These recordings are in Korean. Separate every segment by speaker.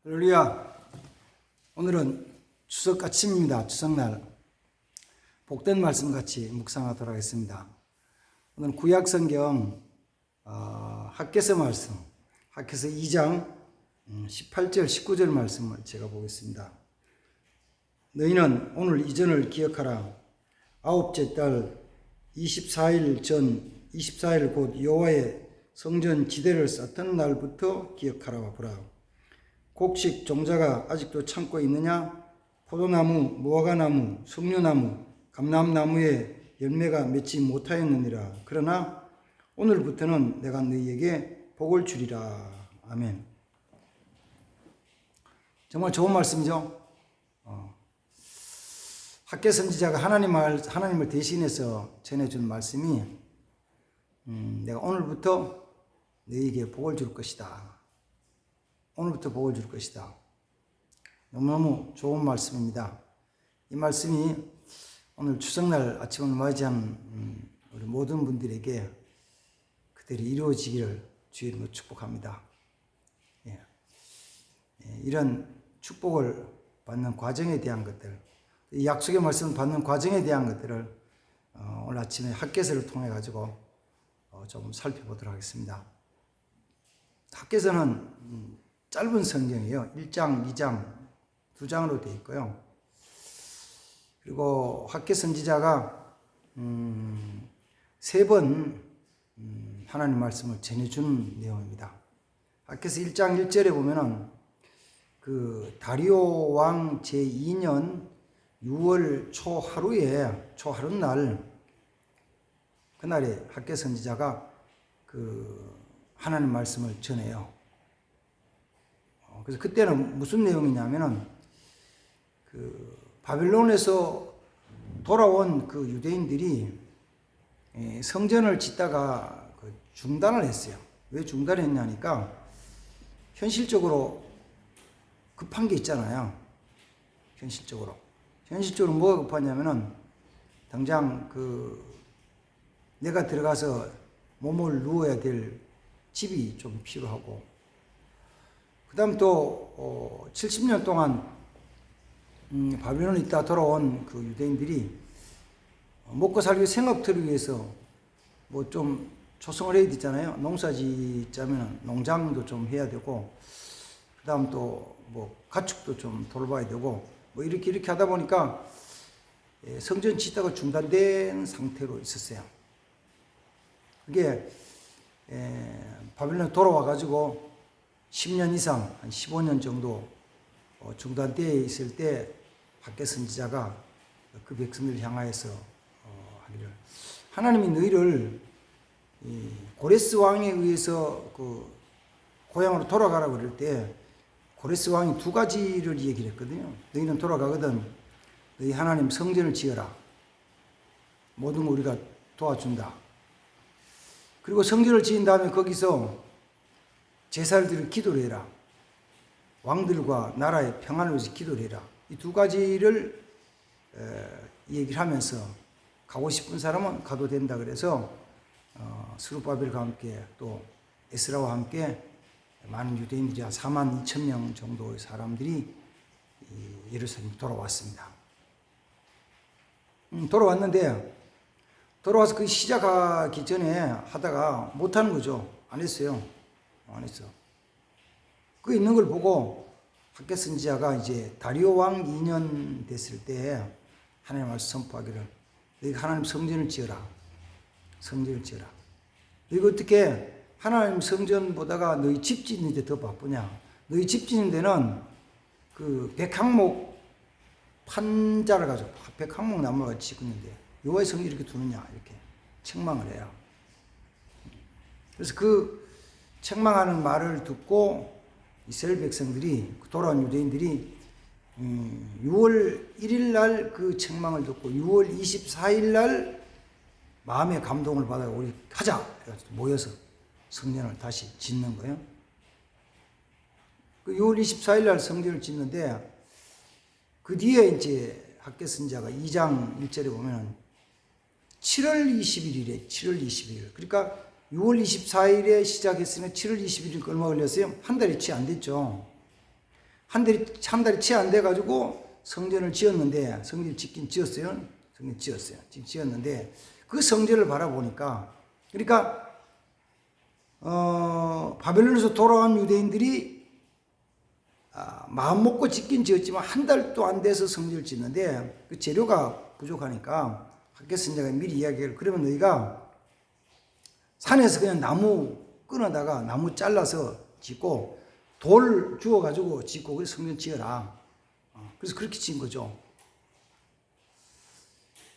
Speaker 1: 할렐루야. 오늘은 추석 아침입니다. 추석날 복된 말씀 같이 묵상하도록 하겠습니다. 오늘 구약성경 학개서 말씀, 학개서 2장 18절 19절 말씀을 제가 보겠습니다. 너희는 오늘 이전을 기억하라. 아홉째 달 24일 곧 여호와의 성전 지대를 쌓던 날부터 기억하라 보라. 곡식 종자가 아직도 창고에 있느냐? 포도나무, 무화과나무, 석류나무, 감람나무에 열매가 맺지 못하였느니라. 그러나 오늘부터는 내가 너희에게 복을 주리라. 아멘. 정말 좋은 말씀이죠. 학개 선지자가 하나님을 대신해서 전해준 말씀이 내가 오늘부터 너희에게 복을 줄 것이다. 오늘부터 복을 줄 것이다. 너무너무 좋은 말씀입니다. 이 말씀이 오늘 추석날 아침을 맞이한 우리 모든 분들에게 그들이 이루어지기를 주의 이름으로 축복합니다. 이런 축복을 받는 과정에 대한 것들, 이 약속의 말씀을 받는 과정에 대한 것들을 오늘 아침에 학개서를 통해 가지고 좀 살펴보도록 하겠습니다. 학개서는 짧은 성경이에요. 1장, 2장, 2장으로 되어 있고요. 그리고 학개 선지자가 3번 하나님 말씀을 전해준 내용입니다. 학개서 1장 1절에 보면은 그 다리오 왕 제2년 6월 초하루날 그날에 학개 선지자가 그 하나님 말씀을 전해요. 그래서 그때는 무슨 내용이냐면은 그 바벨론에서 돌아온 그 유대인들이 성전을 짓다가 중단을 했어요. 왜 중단했냐니까 현실적으로 급한 게 있잖아요. 현실적으로 뭐가 급하냐면은 당장 그 내가 들어가서 몸을 누워야 될 집이 좀 필요하고, 그 다음 또 70년 동안 바벨론에 있다 돌아온 그 유대인들이 먹고 살기 생업들을 위해서 뭐 좀 조성을 해야 되잖아요. 농사 짓자면 농장도 좀 해야 되고, 그 다음 또 뭐 가축도 좀 돌봐야 되고, 뭐 이렇게 하다 보니까 성전 짓다가 중단된 상태로 있었어요. 그게 바벨론에 돌아와 가지고 10년 이상, 한 15년 정도 중단되어 있을 때 학개 선지자가 그 백성들을 향하여서 하기를, 하나님이 너희를 고레스 왕에 의해서 그 고향으로 돌아가라고 그럴 때 고레스 왕이 2가지를 얘기를 했거든요. 너희는 돌아가거든 너희 하나님 성전을 지어라. 모든 거 우리가 도와준다. 그리고 성전을 지은 다음에 거기서 제사를 드려 기도를 해라. 왕들과 나라의 평안을 위해서 기도를 해라. 이 2가지를 얘기를 하면서 가고 싶은 사람은 가도 된다 그래서 스룹바벨과 함께 또 에스라와 함께 많은 유대인들이 한 4만 2천 명 정도의 사람들이 예루살렘에 돌아왔습니다. 돌아와서 그 시작하기 전에 하다가 못하는 거죠. 안 했어요. 그 있는 걸 보고 학개 선지자가 이제 다리오 왕 2년 됐을 때 하나님 말씀 선포하기를, 너희가 하나님 성전을 지어라. 너희가 어떻게 하나님 성전보다가 너희 집 짓는 데 더 바쁘냐? 너희 집 짓는 데는 그 백항목 판자를 가지고 백항목 나무를 짓고 있는데 여호와의 성전 이렇게 두느냐? 이렇게 책망을 해요. 그래서 그 책망하는 말을 듣고 이스라엘 백성들이, 돌아온 유대인들이 6월 1일 날 그 책망을 듣고 6월 24일 날 마음의 감동을 받아 우리 하자 해가지고 모여서 성전을 다시 짓는 거예요. 그 6월 24일 날 성전을 짓는데 그 뒤에 이제 학개 선지자가 2장 1절에 보면은 7월 21일에 7월 21일, 그러니까 6월 24일에 시작했으면 7월 21일 얼마 걸렸어요? 한 달이 채 안 됐죠. 한 달이 채 안 돼가지고 성전을 지었는데, 성전을 짓긴 지었어요. 성전 지었어요. 지었는데, 그 성전을 바라보니까, 그러니까, 바벨론에서 돌아온 유대인들이 마음 먹고 짓긴 지었지만 한 달도 안 돼서 성전을 짓는데 그 재료가 부족하니까 학교 선자가 미리 이야기를, 그러면 너희가 산에서 그냥 나무 끊어다가 나무 잘라서 짓고 돌 주워가지고 짓고 그래서 성전 지어라. 그래서 그렇게 지은 거죠.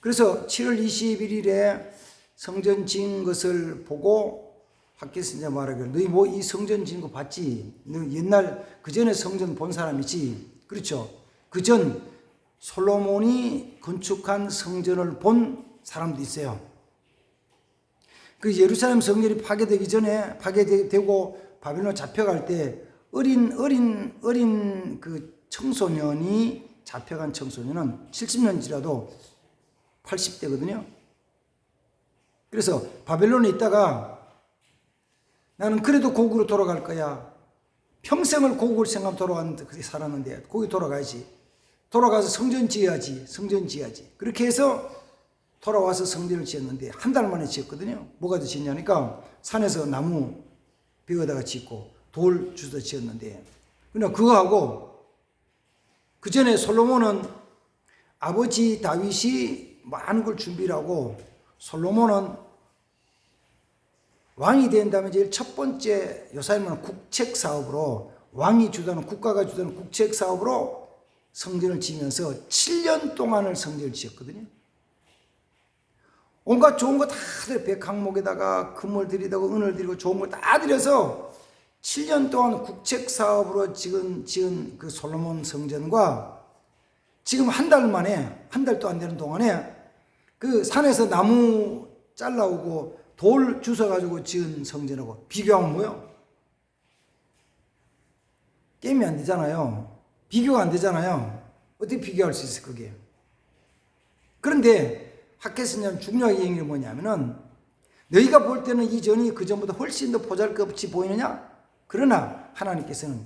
Speaker 1: 그래서 7월 21일에 성전 지은 것을 보고 학교 선자 말하기를, 너희 뭐 이 성전 지은 거 봤지? 너 옛날 그 전에 성전 본 사람이지? 그렇죠. 그 전 솔로몬이 건축한 성전을 본 사람도 있어요. 그 예루살렘 성전이 파괴되기 전에, 파괴되고 바벨론 잡혀갈 때 어린 그 청소년이, 잡혀간 청소년은 70년 지나도 80대거든요. 그래서 바벨론에 있다가 나는 그래도 고국으로 돌아갈 거야. 평생을 고국을 생각하면 살았는데 거기 돌아가야지. 돌아가서 성전 지어야지. 성전 지어야지. 그렇게 해서 돌아와서 성전을 지었는데 한 달 만에 지었거든요. 뭐가 더 짓냐니까 산에서 나무 베어다가 짓고 돌 주워 지었는데, 그러나 그거하고 그 전에 솔로몬은 아버지 다윗이 많은 걸 준비를 하고, 솔로몬은 왕이 된다면 제일 첫 번째 요사이는 국책 사업으로, 왕이 주도하는, 국가가 주도하는 국책 사업으로 성전을 지으면서 7년 동안을 성전을 지었거든요. 온갖 좋은 거 다 들여, 백항목에다가 금을 들이다고 은을 들이고 좋은 걸 다 들여서 7년 동안 국책 사업으로 지은 그 솔로몬 성전과 지금 한 달 만에, 한 달도 안 되는 동안에 그 산에서 나무 잘라오고 돌 주워가지고 지은 성전하고 비교하면 뭐요? 게임이 안 되잖아요. 비교가 안 되잖아요. 어떻게 비교할 수 있어요, 그게? 그런데 학개선자는 중요하게 얘기한 게 뭐냐면은, 너희가 볼 때는 이전이 그 전보다 훨씬 더 보잘것없이 보이느냐? 그러나 하나님께서는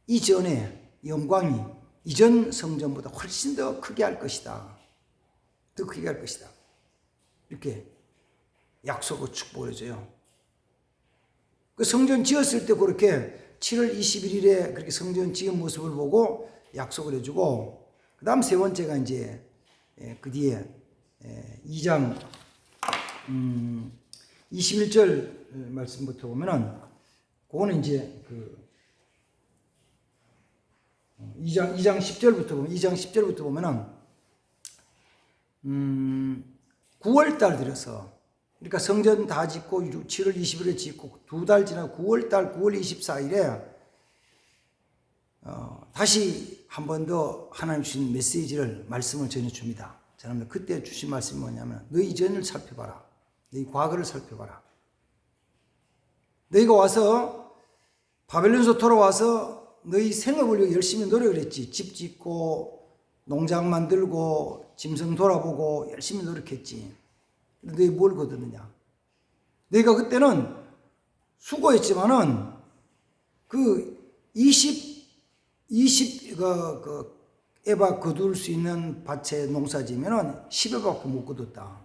Speaker 1: 이전의 영광이 이전 성전보다 훨씬 더 크게 할 것이다. 더 크게 할 것이다. 이렇게 약속을 축복을 해줘요. 그 성전 지었을 때 그렇게 7월 21일에 그렇게 성전 지은 모습을 보고 약속을 해주고, 그 다음 세 번째가 이제 그 뒤에 2장 21절 말씀부터 보면은, 그거는 이제 그 2장 10절부터 보면, 2장 10절부터 보면은 9월달 들여서, 그러니까 성전 다 짓고 7월 20일에 짓고 두 달 지나고 9월달 9월 24일에 다시 한 번 더 하나님 주신 메시지를, 말씀을 전해줍니다. 저는 그때 주신 말씀이 뭐냐면, 너희 이전을 살펴봐라. 너희 과거를 살펴봐라. 너희가 와서 바벨론에서 돌아와서 너희 생업을 위해 열심히 노력을 했지. 집 짓고 농장 만들고 짐승 돌아보고 열심히 노력했지. 너희 뭘 거두느냐? 너희가 그때는 수고했지만은 그 20 에바 거둘 수 있는 밭에 농사 지면은 10에바밖에 못 거뒀다.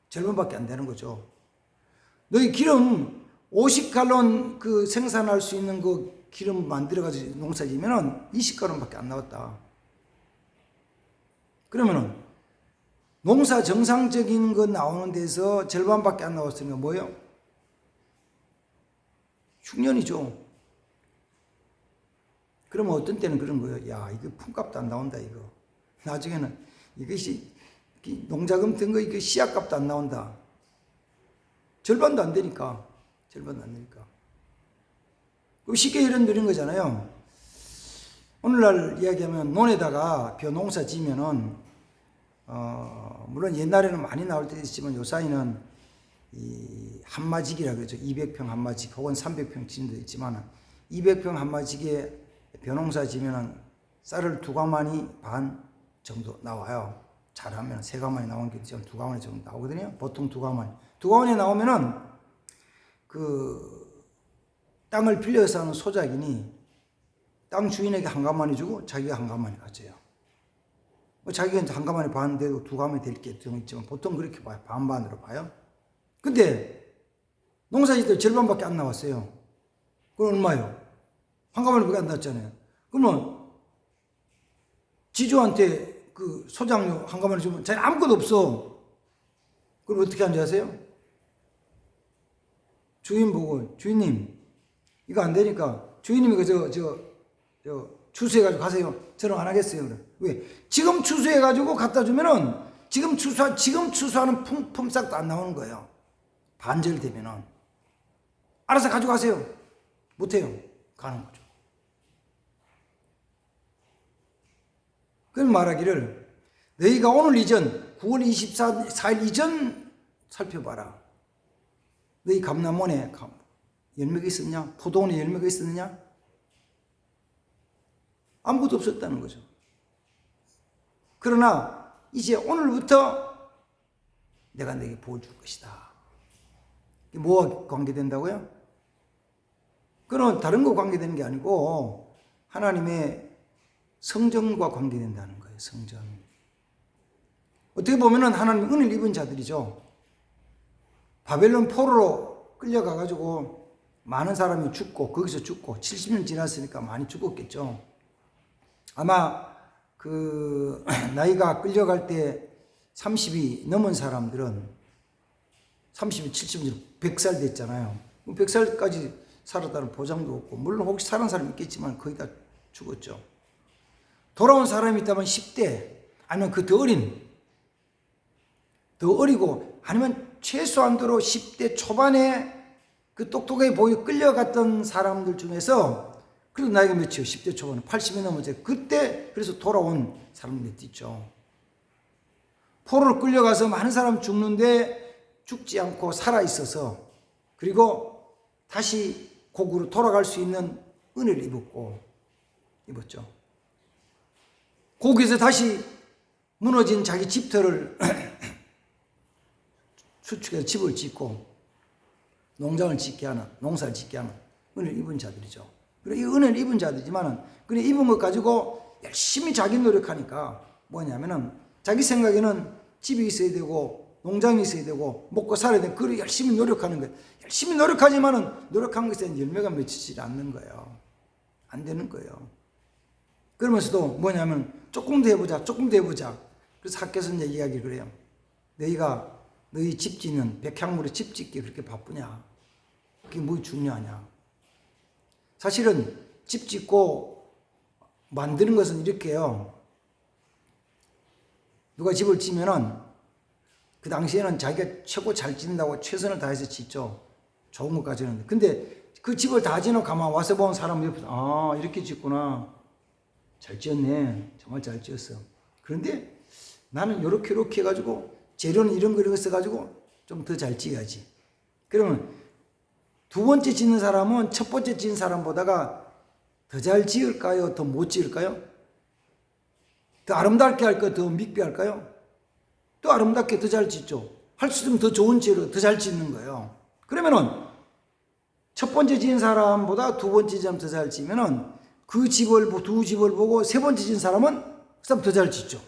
Speaker 1: 절반밖에 안 되는 거죠. 너희 기름 50갈론 그 생산할 수 있는 그 기름 만들어가지고 농사 지면은 20갈론밖에 안 나왔다. 그러면은 농사 정상적인 거 나오는 데서 절반밖에 안 나왔으니까 뭐예요? 흉년이죠. 그러면 어떤 때는 그런 거예요. 야, 이거 품값도 안 나온다, 이거. 나중에는 이것이 농자금 든 거, 이거 씨앗값도 안 나온다. 절반도 안 되니까. 절반도 안 되니까. 쉽게 이런 드린 거잖아요. 오늘날 이야기하면 논에다가 벼농사 지면은, 물론 옛날에는 많이 나올 때도 있지만 요사이는 이 한마직이라 그러죠. 200평 한마직 혹은 300평 지는 데 있지만 200평 한마직에 벼농사 지면은 쌀을 2가마니 반 정도 나와요. 잘하면 3가마니 나오는 게 있지만 2가마니 정도 나오거든요. 보통 2가마니. 2가마니 나오면은 그 땅을 빌려서 하는 소작인이 땅 주인에게 한 가마니 주고 자기가 한 가마니 가져요. 자기가 한 가마니 봤는데도 두 가마니 될 게 있지만 보통 그렇게 봐요. 반반으로 봐요. 근데 농사짓을 절반밖에 안 나왔어요. 그럼 얼마요? 한 가마니밖에 안 나왔잖아요. 그러면 지주한테 그 소장료 한 가마니 주면 자기 아무것도 없어. 그럼 어떻게 하는지 아세요? 주인 보고 주인님 이거 안 되니까 주인님이 추수해가지고 가세요. 저는 안 하겠어요. 그래. 왜? 지금 추수해가지고 갖다 주면은 지금 추수하는 품삯도 안 나오는 거예요. 반절되면은 알아서 가져가세요. 못해요. 가는 거죠. 그럼 말하기를 너희가 오늘 이전 9월 24일 이전 살펴봐라. 너희 감남원에 열매가 있었냐? 포도원에 열매가 있었느냐? 아무것도 없었다는 거죠. 그러나 이제 오늘부터 내가 너에게 보여 줄 것이다. 이게 뭐와 관계된다고요? 그건 다른 거 관계되는 게 아니고 하나님의 성전과 관계된다는 거예요. 성전. 어떻게 보면은 하나님 은혜를 입은 자들이죠. 바벨론 포로로 끌려가가지고 많은 사람이 죽고 거기서 죽고 70년 지났으니까 많이 죽었겠죠. 아마 그 나이가 끌려갈 때 30이 넘은 사람들은 30이 70년 100살 됐잖아요. 100살까지 살았다는 보장도 없고 물론 혹시 살은 사람이 있겠지만 거의 다 죽었죠. 돌아온 사람이 있다면 10대 아니면 그 더 어리고 아니면 최소한도로 10대 초반에 그 똑똑하게 보여 끌려갔던 사람들 중에서 그래도 나이가 몇이요? 10대 초반에 80이 넘었어요. 그때 그래서 돌아온 사람들이 있죠. 포로를 끌려가서 많은 사람 죽는데 죽지 않고 살아있어서 그리고 다시 고국으로 돌아갈 수 있는 은혜를 입었죠. 거기서 다시 무너진 자기 집터를 수축해서 집을 짓고 농장을 짓게 하는, 농사를 짓게 하는 은혜를 입은 자들이죠. 그리고 이 은혜를 입은 자들이지만은, 그래 입은 것 가지고 열심히 자기 노력하니까 뭐냐면은 자기 생각에는 집이 있어야 되고 농장이 있어야 되고 먹고 살아야 되고 그래 열심히 노력하는 거예요. 열심히 노력하지만은 노력한 것에 열매가 맺히지 않는 거예요. 안 되는 거예요. 그러면서도 뭐냐면 조금 더 해보자. 그래서 학교에서 얘기하기 그래요. 너희가 너희 집 짓는 백향물에 집 짓기 그렇게 바쁘냐? 그게 뭐 중요하냐? 사실은 집 짓고 만드는 것은 이렇게요. 누가 집을 짓면은 그 당시에는 자기가 최고 잘 짓는다고 최선을 다해서 짓죠. 좋은 것까지 하는데. 근데 그 집을 다 짓고 가만 와서 본 사람 옆에서 아 이렇게 짓구나. 잘 지었네. 정말 잘 지었어. 그런데 나는 요렇게 해가지고 재료는 이런 거 써가지고 좀 더 잘 지어야지. 그러면 두 번째 짓는 사람은 첫 번째 짓는 사람보다가 더 잘 지을까요? 더 못 지을까요? 더 아름답게 할까요? 더 밉게 할까요? 또 아름답게 더 잘 짓죠. 할 수 있으면 더 좋은 재료 더 잘 짓는 거예요. 그러면은 첫 번째 지은 사람보다 두 번째 지은 더 잘 지면은 그 두 집을 보고 세 번째 지은 사람은 그 사람 더 잘 짓죠.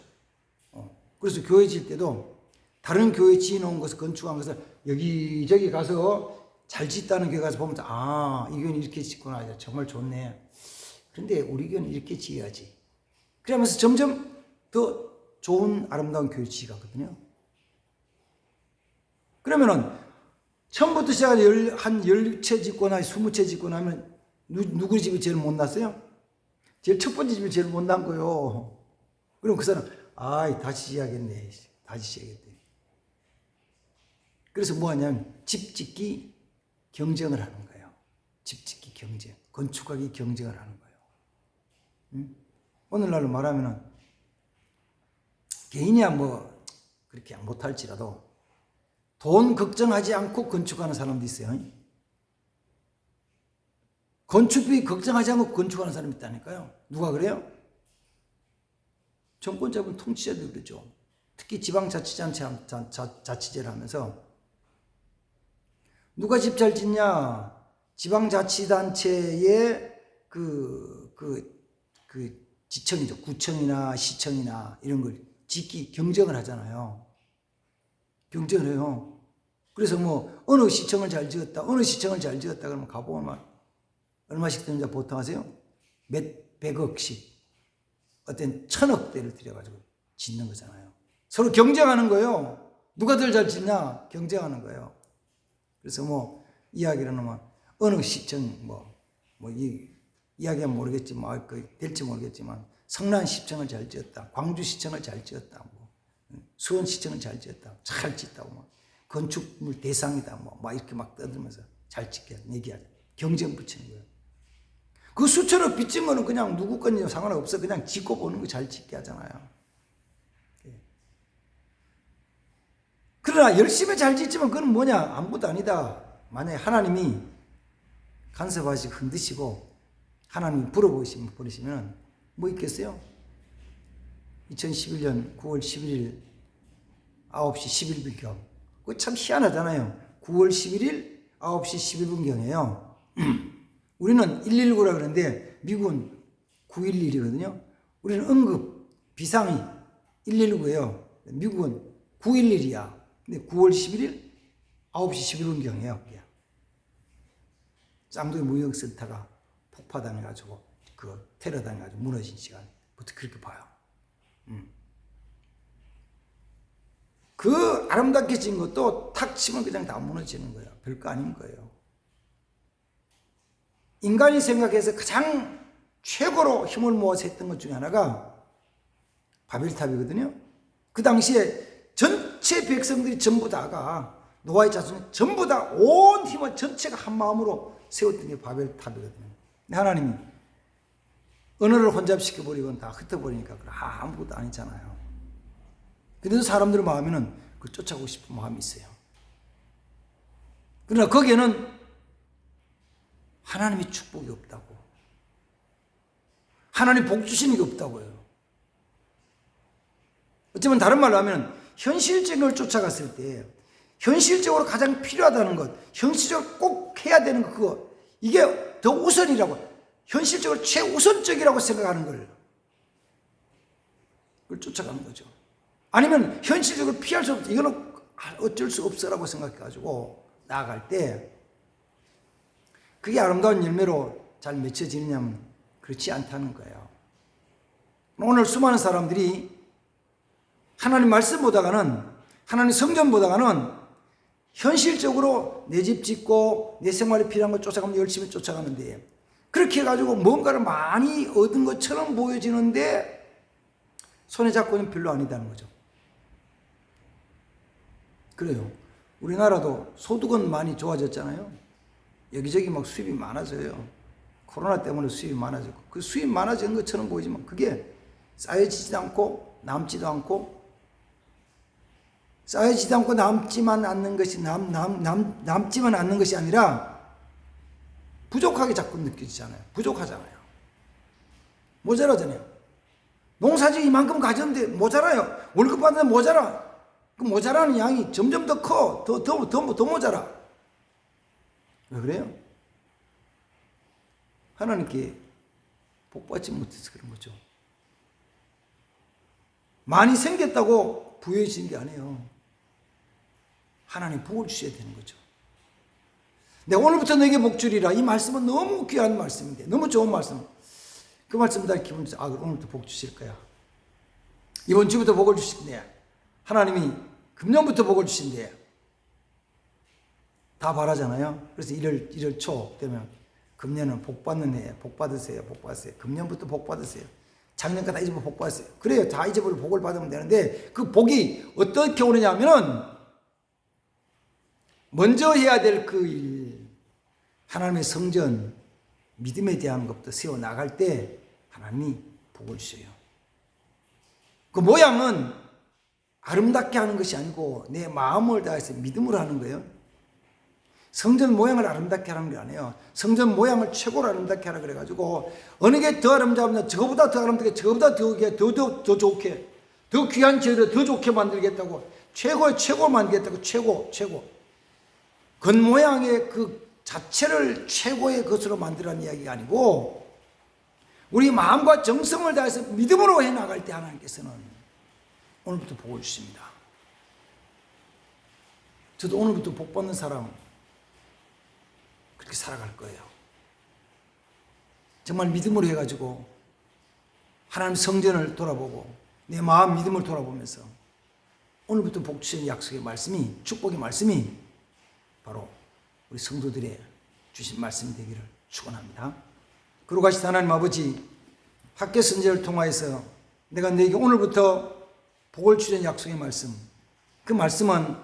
Speaker 1: 그래서 교회 질 때도 다른 교회 지어놓은 것을 건축한 것을 여기저기 가서 잘 짓다는 교회 가서 보면서 아, 이 교회는 이렇게 짓구나. 정말 좋네. 그런데 우리 교회는 이렇게 지어야지. 그러면서 점점 더 좋은 아름다운 교회 지어가거든요. 그러면은 처음부터 시작해서 한 10채 짓거나 20채 짓고 나면 누구 집이 제일 못났어요? 제일 첫 번째 집이 제일 못난 거요. 그럼 그 사람 다시 지어야겠네. 다시 지어야겠네. 그래서 뭐 하냐면 집 짓기 경쟁을 하는 거예요. 집 짓기 경쟁, 건축하기 경쟁을 하는 거예요. 오늘날로 말하면은 개인이야 뭐 그렇게 못할지라도 돈 걱정하지 않고 건축하는 사람도 있어요. 건축비 걱정하지 않고 건축하는 사람이 있다니까요. 누가 그래요? 정권 잡은 통치자들 그러죠. 특히 지방자치단체를 하면서 누가 집 잘 짓냐? 지방자치단체의 그 그 지청이죠. 구청이나 시청이나 이런 걸 짓기 경쟁을 하잖아요. 경쟁을 해요. 그래서 뭐 어느 시청을 잘 지었다, 어느 시청을 잘 지었다 그러면 가보면 얼마씩 드는지 보통 아세요? 몇 백억씩, 어떤 천억대를 들여가지고 짓는 거잖아요. 서로 경쟁하는 거예요. 누가 더 잘 짓냐 경쟁하는 거예요. 그래서 뭐 이야기를 하면 어느 시청 이야기하면 모르겠지만 될지 모르겠지만 성남시청을 잘 지었다, 광주시청을 잘 지었다, 수원시청을 잘 지었다, 잘 짓다고 막 건축물 대상이다 막 이렇게 막 떠들면서 잘 짓게 얘기하죠. 경쟁 붙이는 거예요. 그 수천억 빚진 거는 그냥 누구 건지 상관없어. 그냥 짓고 보는 거 잘 짓게 하잖아요. 그러나 열심히 잘 짓지만 그건 뭐냐? 아무것도 아니다. 만약에 하나님이 간섭하시고 흔드시고 하나님이 버리시면 뭐 있겠어요? 2011년 9월 11일 9시 11분경. 그거 참 희한하잖아요. 9월 11일 9시 11분경이에요. 우리는 119라 그러는데 미국은 911이거든요. 우리는 응급 비상이 119예요. 미국은 911이야. 근데 9월 11일 9시 11분경이에요. 쌍둥이 무역센터가 폭파당해가지고 그 테러 당해가지고 무너진 시간부터 그렇게 봐요. 그 아름답게 지은 것도 탁 치면 그냥 다 무너지는 거예요. 별거 아닌 거예요. 인간이 생각해서 가장 최고로 힘을 모아서 했던 것 중에 하나가 바벨탑이거든요. 그 당시에 전체 백성들이 전부 다가 노아의 자손이 전부 다 온 힘을 전체가 한 마음으로 세웠던 게 바벨탑이거든요. 근데 하나님이 언어를 혼잡시켜버리고 다 흩어버리니까 아무것도 아니잖아요. 그래도 사람들 마음에는 그걸 쫓아가고 싶은 마음이 있어요. 그러나 거기에는 하나님의 축복이 없다고, 하나님 복 주시는 게 없다고요. 어쩌면 다른 말로 하면 현실적인 걸 쫓아갔을 때 현실적으로 가장 필요하다는 것, 현실적으로 꼭 해야 되는 것, 그거 이게 더 우선이라고, 현실적으로 최우선적이라고 생각하는 걸 그걸 쫓아가는 거죠. 아니면 현실적으로 피할 수 없어, 이거는 어쩔 수 없어라고 생각해가지고 나아갈 때 그게 아름다운 열매로 잘 맺혀지느냐면 그렇지 않다는 거예요. 오늘 수많은 사람들이 하나님 말씀 보다가는, 하나님 성전 보다가는 현실적으로 내 집 짓고 내 생활에 필요한 걸 쫓아가면 열심히 쫓아가는데, 그렇게 해가지고 뭔가를 많이 얻은 것처럼 보여지는데 손에 잡고는 별로 아니다는 거죠. 그래요. 우리나라도 소득은 많이 좋아졌잖아요. 여기저기 막 수입이 많아져요. 코로나 때문에 수입이 많아졌고, 그 수입 많아진 것처럼 보이지만 그게 쌓여지지도 않고 남지도 않고, 쌓여지도 않고 남지만 않는 것이 남지만 않는 것이 아니라 부족하게 자꾸 느껴지잖아요. 부족하잖아요. 모자라잖아요. 농사지 이만큼 가졌는데 모자라요. 월급 받는데 모자라. 그 모자라는 양이 점점 더 커. 더 모자라. 왜 그래요? 하나님께 복받지 못해서 그런 거죠. 많이 생겼다고 부여해지는 게 아니에요. 하나님 복을 주셔야 되는 거죠. 내가 오늘부터 너에게 복 주리라. 이 말씀은 너무 귀한 말씀인데, 너무 좋은 말씀. 그 말씀 다 기분 좋아. 오늘부터 복 주실 거야. 이번 주부터 복을 주신대. 하나님이 금년부터 복을 주신대. 다 바라잖아요. 그래서 1월 초 되면 금년은 복 받는 해, 복 받으세요, 복 받으세요. 금년부터 복 받으세요. 작년 거 다 잊어버리고 복 받으세요. 그래요. 다 잊어버리고 복을 받으면 되는데, 그 복이 어떻게 오느냐 하면은 먼저 해야 될 그 일, 하나님의 성전, 믿음에 대한 것부터 세워나갈 때 하나님이 복을 주셔요. 그 모양은 아름답게 하는 것이 아니고 내 마음을 다해서 믿음으로 하는 거예요. 성전 모양을 아름답게 하는 게 아니에요. 성전 모양을 최고로 아름답게 하라 그래가지고 어느 게 더 아름다우냐, 저거보다 더 아름답게, 저거보다 더 좋게, 더 귀한 재료 더 좋게 만들겠다고, 최고의 최고 만들겠다고, 최고. 겉모양의 그 자체를 최고의 것으로 만들라는 이야기가 아니고 우리 마음과 정성을 다해서 믿음으로 해나갈 때 하나님께서는 오늘부터 복을 주십니다. 저도 오늘부터 복 받는 사람 그렇게 살아갈 거예요. 정말 믿음으로 해가지고 하나님 성전을 돌아보고 내 마음 믿음을 돌아보면서 오늘부터 복 주시는 약속의 말씀이, 축복의 말씀이 바로 우리 성도들의 주신 말씀이 되기를 축원합니다. 거룩하신 하나님 아버지, 학개 선지자를 통하여서 내가 너에게 오늘부터 복을 주시는 약속의 말씀, 그 말씀은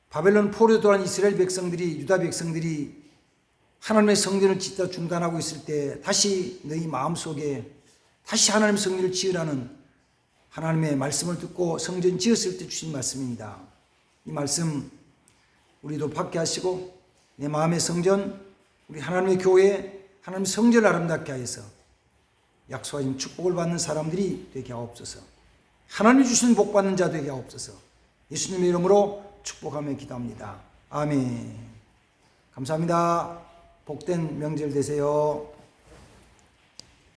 Speaker 1: 바벨론 포로에 돌아간 이스라엘 백성들이, 유다 백성들이 하나님의 성전을 짓다 중단하고 있을 때 다시 너희 마음속에 다시 하나님의 성전을 지으라는 하나님의 말씀을 듣고 성전 지었을 때 주신 말씀입니다. 이 말씀 우리도 받게 하시고 내 마음의 성전, 우리 하나님의 교회, 하나님의 성전을 아름답게 하여서 약속하신 축복을 받는 사람들이 되게 하옵소서. 하나님이 주신 복 받는 자 되게 하옵소서. 예수님의 이름으로 축복하며 기도합니다. 아멘. 감사합니다. 복된 명절 되세요.